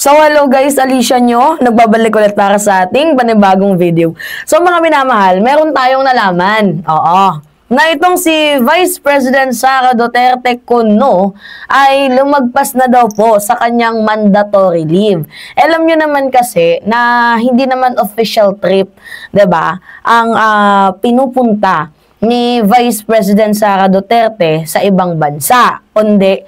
So hello guys, Alicia nyo, nagbabalik ulit para sa ating panibagong video. So mga minamahal, meron tayong nalaman, na itong si Vice President Sara Duterte kuno ay lumagpas na daw po sa kanyang mandatory leave. Alam nyo naman kasi na hindi naman official trip, 'di ba? Ang pinupunta ni Vice President Sara Duterte sa ibang bansa, kundi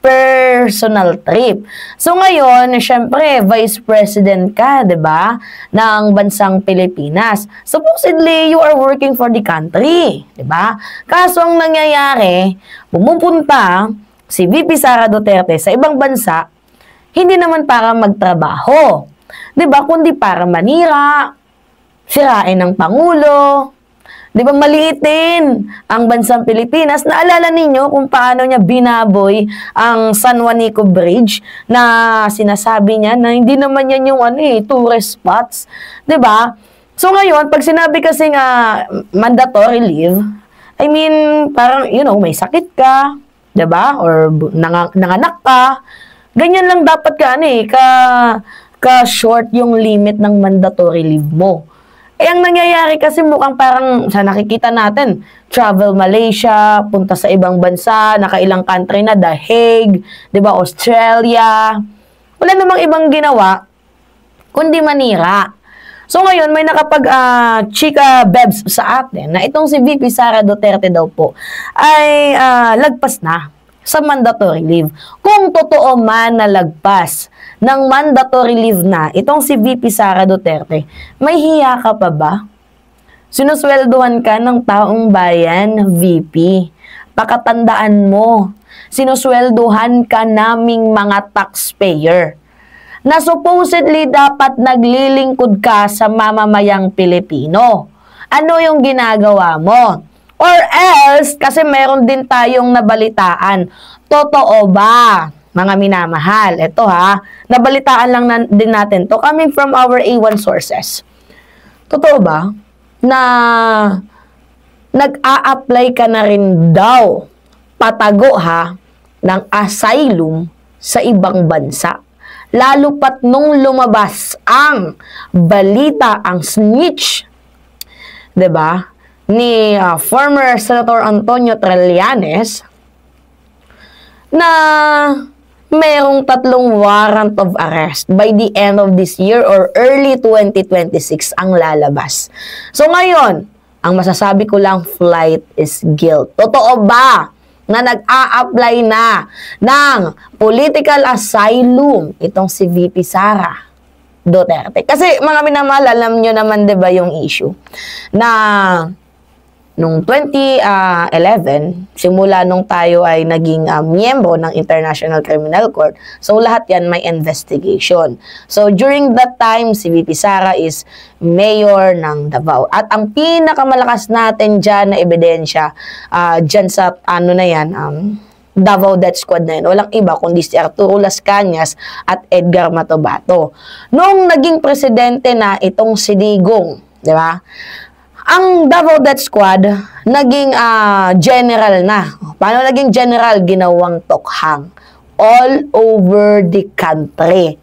personal trip. So ngayon, syempre, Vice President ka, 'di ba, ng bansang Pilipinas. Supposedly, you are working for the country, 'di ba? Kaso ang nangyayari, pumupunta si VP Sara Duterte sa ibang bansa, hindi naman para magtrabaho, 'di ba, kundi para manira, sirain ng pangulo, 'di ba, maliitin ang bansang Pilipinas. Naalala ninyo kung paano niya binaboy ang San Juanico Bridge na sinasabi niya na hindi naman yan yung tourist spots, 'di ba? So ngayon, pag sinabi kasi nga mandatory leave, I mean, parang may sakit ka, 'di ba? Or nanganak ka. Ganyan lang dapat ka short yung limit ng mandatory leave mo. Ang nangyayari kasi mukhang parang sa nakikita natin, travel Malaysia, punta sa ibang bansa, nakailang country na, The Hague, 'di ba, Australia. Wala namang ibang ginawa kundi manira. So ngayon may chika bebs sa atin na itong si VP Sara Duterte daw po ay lagpas na sa mandatory leave. Kung totoo man na lagpas ng mandatory leave na itong si VP Sara Duterte, may hiya ka pa ba? Sinusweldohan ka ng taong bayan, VP. Pakatandaan mo, sinusweldohan ka naming mga taxpayer na supposedly dapat naglilingkod ka sa mamamayang Pilipino. Ano yung ginagawa mo? Or else, kasi meron din tayong nabalitaan. Totoo ba, mga minamahal? Ito nabalitaan lang din natin to coming from our A1 sources. Totoo ba na nag-a-apply ka na rin daw patago ng asylum sa ibang bansa? Lalo pat nung lumabas ang balita, ang snitch, 'di ba, ni former Senator Antonio Trillanes na merong 3 warrant of arrest by the end of this year or early 2026 ang lalabas. So ngayon, ang masasabi ko lang, flight is guilt. Totoo ba na nag-a-apply na ng political asylum itong si VP Sara Duterte? Kasi mga minamahal, alam nyo naman 'di ba yung issue na nung 2011, simula nung tayo ay naging miyembro ng International Criminal Court, so lahat yan may investigation. So during that time, si VP Sara is mayor ng Davao. At ang pinakamalakas natin dyan na ebidensya, dyan sa Davao Death Squad na yun, walang iba kundi si Arturo Las Cañas at Edgar Matobato. Nung naging presidente na itong si Digong, di ba? Ang Davao Death Squad, naging general na. Paano naging general? Ginawang tokhang all over the country.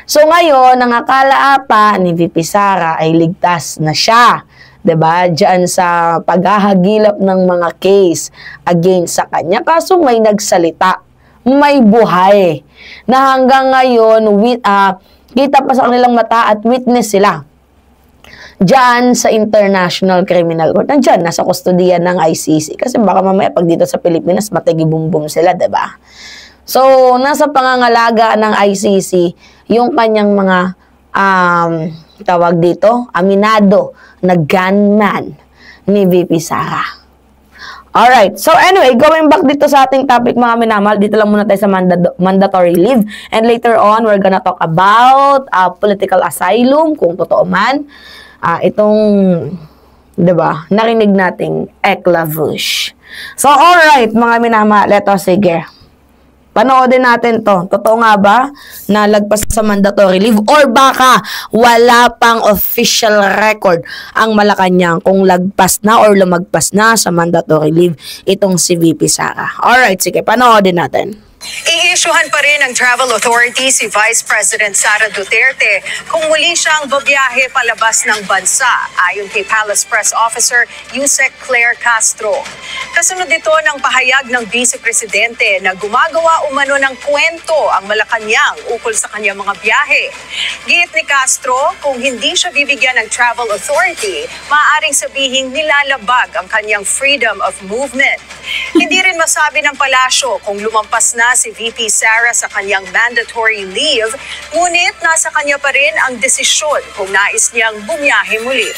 So ngayon, ang akala ata ni VP Sara ay ligtas na siya, 'di ba? Diyan sa paghahagilap ng mga case against sa kanya. Kaso may nagsalita, may buhay, na hanggang ngayon, kita pa sa kanilang mata at witness sila diyan sa International Criminal Court. Nandiyan, nasa kustodiyan ng ICC. Kasi baka mamaya pag dito sa Pilipinas, matigi-bumbum sila, 'di ba? So, nasa pangangalaga ng ICC yung kanyang mga tawag dito, aminado na gunman ni VP Sara. Alright, so anyway, going back dito sa ating topic, mga minamahal, dito lang muna tayo sa mandatory leave. And later on, we're gonna talk about political asylum, kung totoo man. Itong, 'di ba, narinig nating eklavouche. So, alright, mga minamahal, eto, sige. Panoodin natin to. Totoo nga ba na lagpas sa mandatory leave? Or baka wala pang official record ang Malacanang kung lagpas na or lumagpas na sa mandatory leave itong si VP Sara. Alright, sige, panoodin natin. Iisyuhan pa rin ng travel authority si Vice President Sara Duterte kung muli siyang babiyahe palabas ng bansa, ayon kay Palace Press Officer Yusek Claire Castro. Kasunod ito ng pahayag ng Vice Presidente na gumagawa umano ng kwento ang Malacanang ukol sa kanyang mga biyahe. Giit ni Castro, kung hindi siya bibigyan ng travel authority, maaaring sabihing nilalabag ang kanyang freedom of movement. Hindi rin masabi ng palasyo kung lumampas na si VP Sara sa kanyang mandatory leave, ngunit nasa kanya pa rin ang desisyon kung nais niyang bumiyahe muli.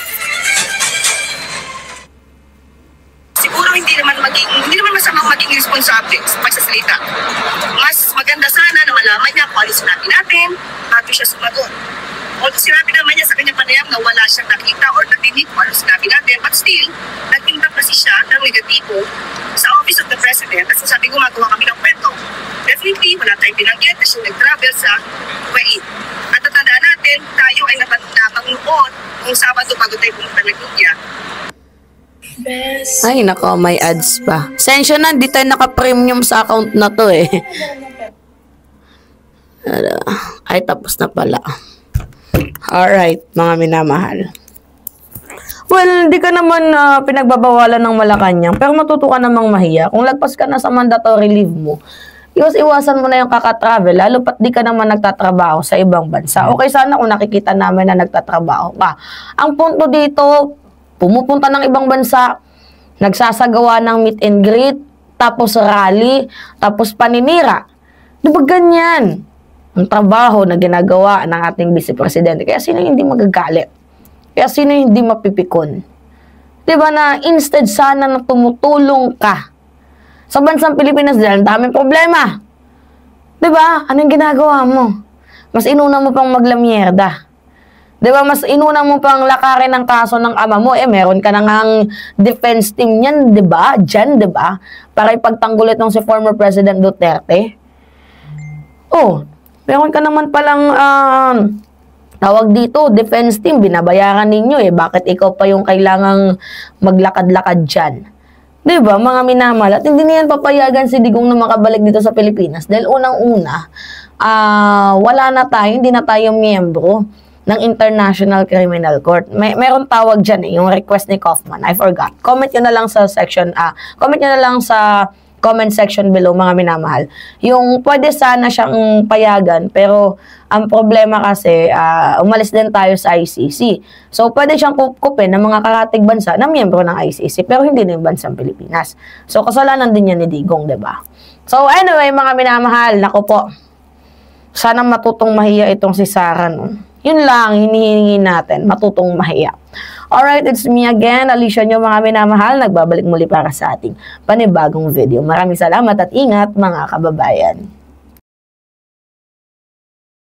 Siguro hindi naman masamang maging responsable sa pagsasalita. Mas maganda sana na malaman niya kung ano sinabi natin bago siya sumagot. Although sinabi naman niya sa kanyang panayam na wala siyang nakita or natinig kung ano sinabi natin, but still, nagtindak kasi siya ng negatibo sa Office of the President at sabi gumagawa kami ng kwento. Definitely, wala tayong binanggit na siya nag-travel sa Kuwait. At tatandaan natin, tayo ay natanong lamang noon kung Sabado bago tayo pumunta ng India. Ay, nako, may ads pa. Sensya na, di tayo naka-premium sa account na to eh. Ay, tapos na pala. Alright, mga minamahal. Well, di ka naman pinagbabawalan ng Malacanang, pero matuto ka namang mahiya. Kung lagpas ka na sa mandatory leave mo, iwasan mo na yung kakatravel, lalo pat di ka naman nagtatrabaho sa ibang bansa. Okay sana kung nakikita namin na nagtatrabaho ka. Ang punto dito, pumupunta ng ibang bansa, nagsasagawa ng meet and greet, tapos rally, tapos paninira. Di ba ganyan? Ang trabaho na ginagawa ng ating Vice Presidente. Kaya sino hindi magagalit? Kaya sino hindi mapipikon? Diba na instead sana na tumutulong ka sa bansang Pilipinas dahil ang daming problema. Diba? Anong ginagawa mo? Mas inuna mo pang maglamyerda. Diba? Mas inuna mo pang lakarin ang kaso ng ama mo. Meron ka nang defense team niyan, diba? Diyan, diba? Para ipagtanggulit ng si former President Duterte. Oh, meron ka naman palang tawag dito, defense team, binabayaran ninyo eh. Bakit ikaw pa yung kailangang maglakad-lakad dyan? Diba, mga minamahal? At hindi niyan papayagan si Digong na makabalik dito sa Pilipinas. Dahil unang-una, wala na tayo, hindi na tayo miyembro ng International Criminal Court. Meron tawag dyan eh, yung request ni Kaufman. I forgot. Comment nyo na lang sa section, comment nyo na lang sa comment section below, mga minamahal. Yung pwede sana siyang payagan, pero ang problema kasi, umalis din tayo sa ICC. So, pwede siyang kupkupin ng mga karatig bansa na miyembro ng ICC, pero hindi na yung bansang Pilipinas. So, kasalanan din yan ni Digong, diba? So, anyway, mga minamahal, naku po, sana matutong mahiya itong si Sara, no? Yun lang, hinihingi natin, matutong mahiya. Alright, it's me again, Alicia nyo mga minamahal, nagbabalik muli para sa ating panibagong video. Maraming salamat at ingat mga kababayan.